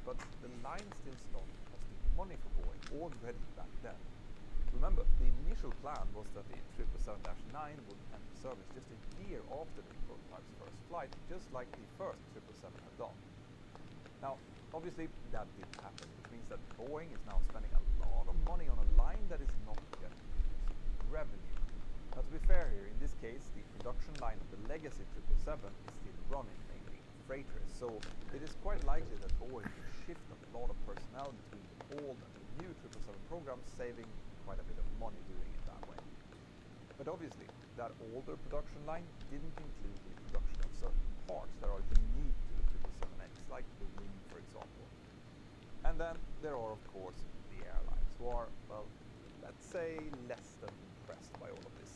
but the line still started costing money for Boeing already back then. Remember, the initial plan was that the 777-9 would enter service just a year after the prototype's first flight, just like the first 777 had done. Now, obviously, that didn't happen, which means that Boeing is now spending a lot of money on a line that is not yet producing revenue. Now, to be fair here, in this case, the production line of the legacy 777 is still running, mainly freighters, so it is quite likely that Boeing will shift a lot of personnel between the old and the new 777 programs, saving quite a bit of money doing it that way. But obviously, that older production line didn't include the production of certain parts that are unique to the 777X, like the wing, for example. And then there are, of course, the airlines, who are, well, let's say, less than impressed by all of this.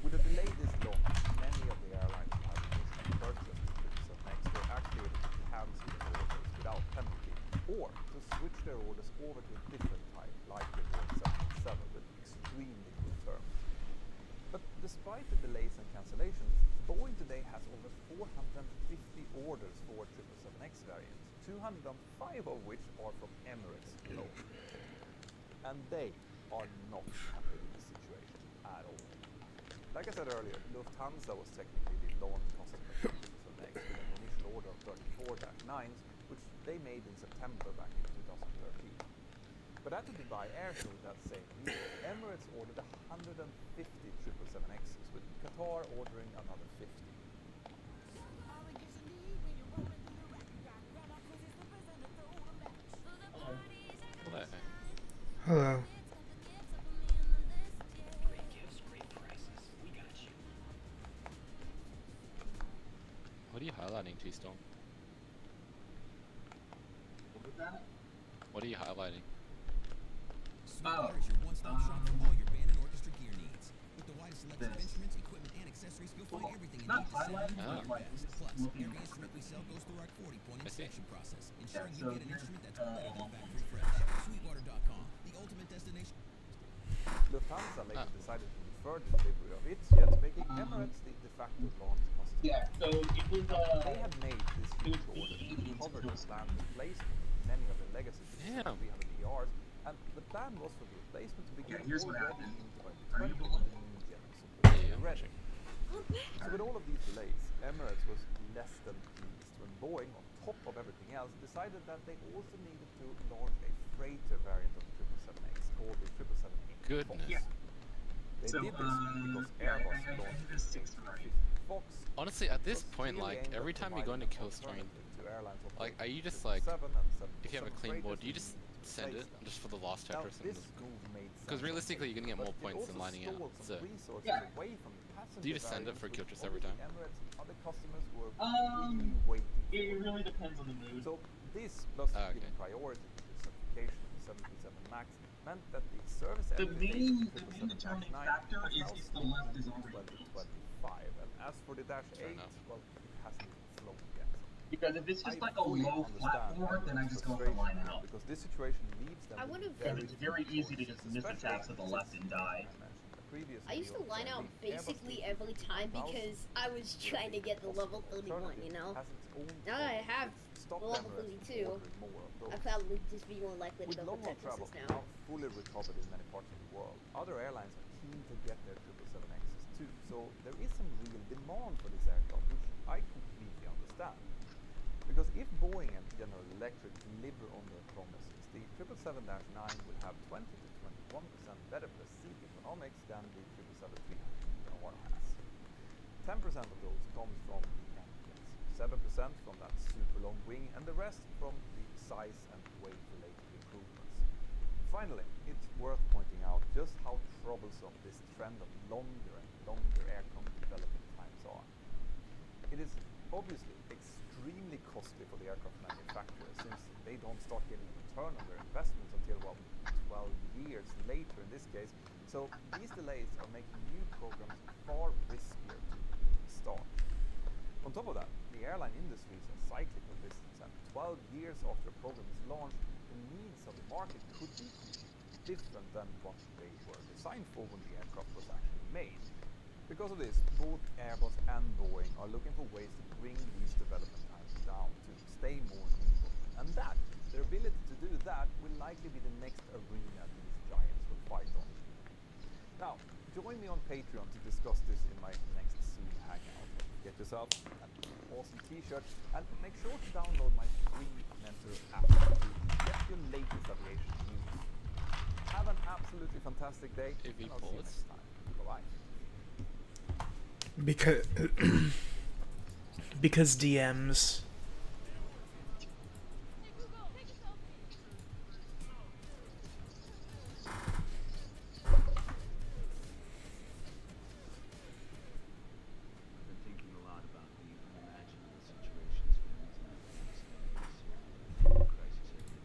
With a delay this long, many of the airlines who had initially purchased the 777X were actually able to cancel their orders without penalty, or to switch their orders over to a different type, like the Boeing 787, with extremely good terms. But despite the delays and cancellations, Boeing today has over 450 orders for 777X variants, 205 of which are from Emirates alone. And they are not happy with the situation at all. Like I said earlier, Lufthansa was technically the launch customer for 777X with an initial order of 34-9s, which they made in September back in 2013. But at the Dubai Air Show that same year, Emirates ordered 150 777Xs, with Qatar ordering another 50. Hello. Great gifts, great prices. We got you. What are you highlighting, T-Storm? What was that? What are you highlighting? Oh, Is your one-stop shop for all your band and orchestra gear needs. With the widest selection of this. instruments, equipment, and accessories, you'll find Well, everything you not need to sound highlighting, your but very like, best. just Plus, looking every at instrument we sell goes through our 40-point I see. inspection process, ensuring so you get an here's, instrument that's better than factory fresh. Sweetwater.com, the ultimate destination. Lufthansa later Ah. decided to defer the delivery of its jets, making Emirates the de facto launch customer. yeah, so it was, They had made this huge it was order the to cover the 80s planned replacement of many of the legacy Damn. 300ERs, and the plan was for the replacement to begin here's what already happened. in Are you 2020 going? when the new jet was supposed to Yeah, be I'm ready. watching. So with all of these delays, Emirates was less than pleased when Boeing, on top of everything else, decided that they also needed to launch a freighter variant of the 777X called the 777 Goodness. Yeah. They So, did this because yeah, Airbus I launched this the 6-story. A350 Fox. Honestly, at this was point, clearly like, aimed at every time you go providing into an Killstream, alternative to airlines like, operating are you just like, 777 and if you have a 777 clean board, freighters do you just needed to send replace it them. just for the last Now, Tetris? this move made Because sense, realistically, you're gonna get but more it points also than lining out. stole some So, resources Yeah. away from the passenger do you just send it variants, for which Killtris every obviously time? Emirates and other customers were Um, really waiting for. It really depends on the mood. So this, plus Ah, giving okay. priority to the certification of the 737 MAX, meant that the service The entry date main for the determining 777 factor has is now if the slid left is into already closed. 2025, and as for the Dash Fair 8, enough. well, it hasn't even flown yet. Because if it's just I like a fully low flat understand board, then I Emirates' just go with the line frustration out. because this situation leaves them I with would've- Because very it's very few easy to choices, just miss the especially taps at the since, left and die. I mentioned previously, I used to line out the Airbus basically A350 every time 1000 because I was trying to get the level 31, you know? has its own Now that I problem, have which stopped the level Emirates from 32, ordering more of those. I'd probably just be more likely to With go for long-haul travel Tetrises now now. fully recovered in many parts of the world, other airlines are keen to get their 777Xs too, so there is some real demand for this aircraft, which I completely understand. Because if Boeing and General Electric deliver on their promises, the 777-9 will have 20 to 21% better per seat economics than the 777-300ER has. 10% of those comes from the engines, 7% from that super long wing, and the rest from the size and weight related improvements. Finally, it's worth pointing out just how troublesome this trend of longer and longer aircraft development times are. It is obviously extremely costly for the aircraft manufacturers since they don't start getting a return on their investments until, well, 12 years later in this case. So these delays are making new programs far riskier to start. On top of that, the airline industry is a cyclical business, and 12 years after a program is launched, the needs of the market could be completely different than what they were designed for when the aircraft was actually made. Because of this, both Airbus and Boeing are looking for ways to bring these development times down to stay more nimble. And that likely be the next arena these giants will fight on. Now, join me on Patreon to discuss this in my next Zoom hangout. Get yourself an awesome t-shirt and make sure to download my free Mentor app to get your latest aviation news. Have an absolutely fantastic day. If he and I'll see you pause. next time. Bye-bye. Because DMs. I've been thinking a lot about the unimaginable situations families and crisis area.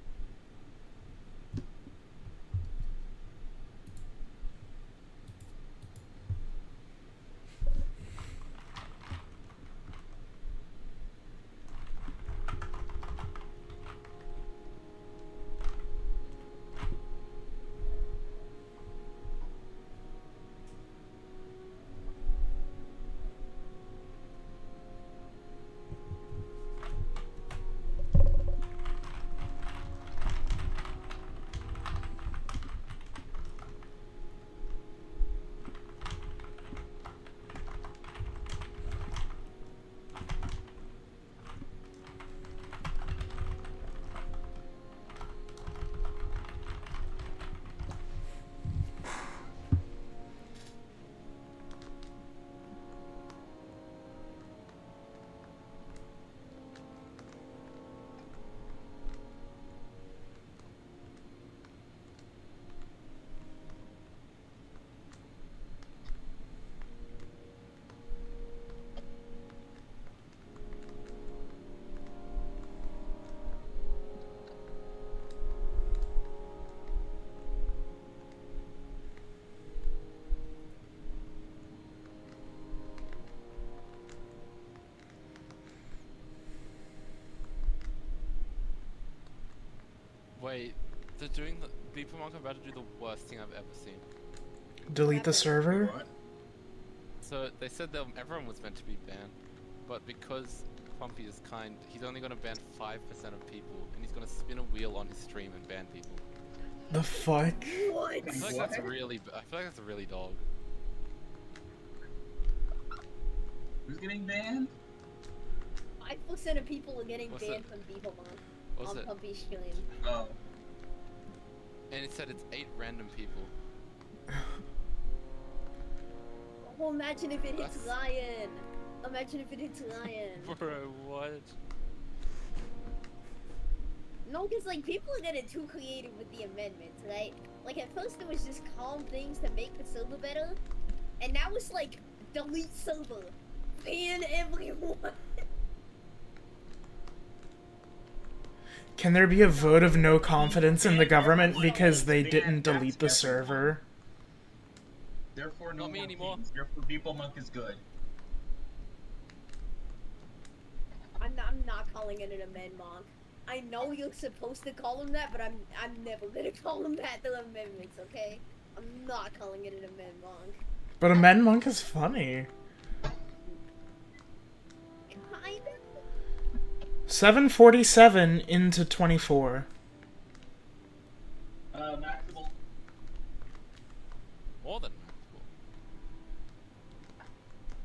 Wait, they're doing the Beepermonk are about to do the worst thing I've ever seen. Delete the server? What? So they said that everyone was meant to be banned, but because Pumpy is kind, he's only going to ban 5% of people, and he's going to spin a wheel on his stream and ban people. The fuck? What? I feel like that's What? really, I feel like that's really dog. Who's getting banned? 5% of people are getting What's banned it? from Beeplemon What's on it? Pumpy stream. Oh. And it said it's 8 random people. Well, imagine if it hits That's- Lion. Imagine if it hits Lion. Bro, what? No, because like people are getting too creative with the amendments, right? Like at first it was just calm things to make the server better, and now it's like delete server, ban everyone. Can there be a vote of no confidence in the government because they didn't delete the server? Therefore, no Not me more anymore. kings. Therefore, Beeplemonk is good. I'm not calling it an amendment. I know you're supposed to call him that, but I'm never gonna call him that. The amendments, okay? I'm not calling it an amendment. But Amend Monk is funny. Kind of. 747 into 24. Maximal. More than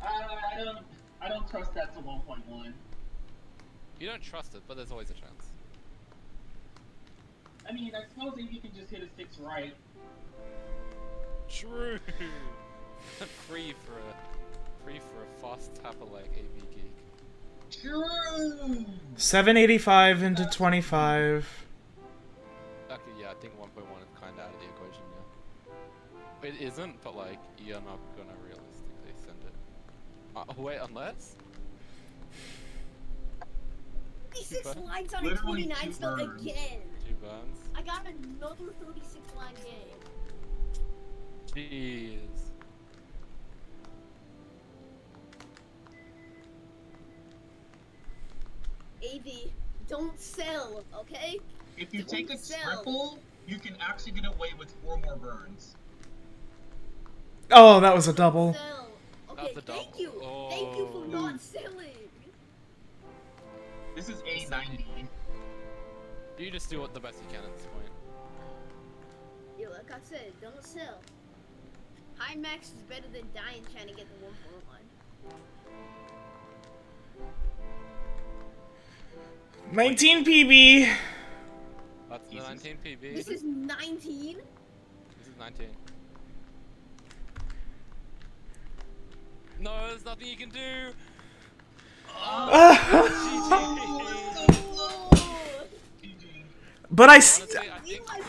Maximal. I don't trust that to 1.1. You don't trust it, but there's always a chance. I mean, I suppose if you can just hit a 6 right. True. free for a fast tapper like AV Geek. True! 785 into 25. Okay, yeah, I think 1.1 is kind of out of the equation, yeah. It isn't, but like, you're not gonna realistically send it. Wait, unless? 36 Super. lines on a Literally 29 two spell birds. again. 2 burns? I got another 36 line game. Jeez. AV, don't sell, okay? If you take a Don't sell. triple, you can actually get away with 4 more burns. Oh, that was a double. Sell. Okay, That's a thank double. you. Thank you for Oh. not selling. This is A90. You just do what the best you can at this point. Yeah, like I said, don't sell. High max is better than dying trying to get the 1.1. 19 PB. That's the Jesus. 19 PB. This is 19? This is 19. No, there's nothing you can do. Oh, Oh! GG. But I Honestly, I think Eli's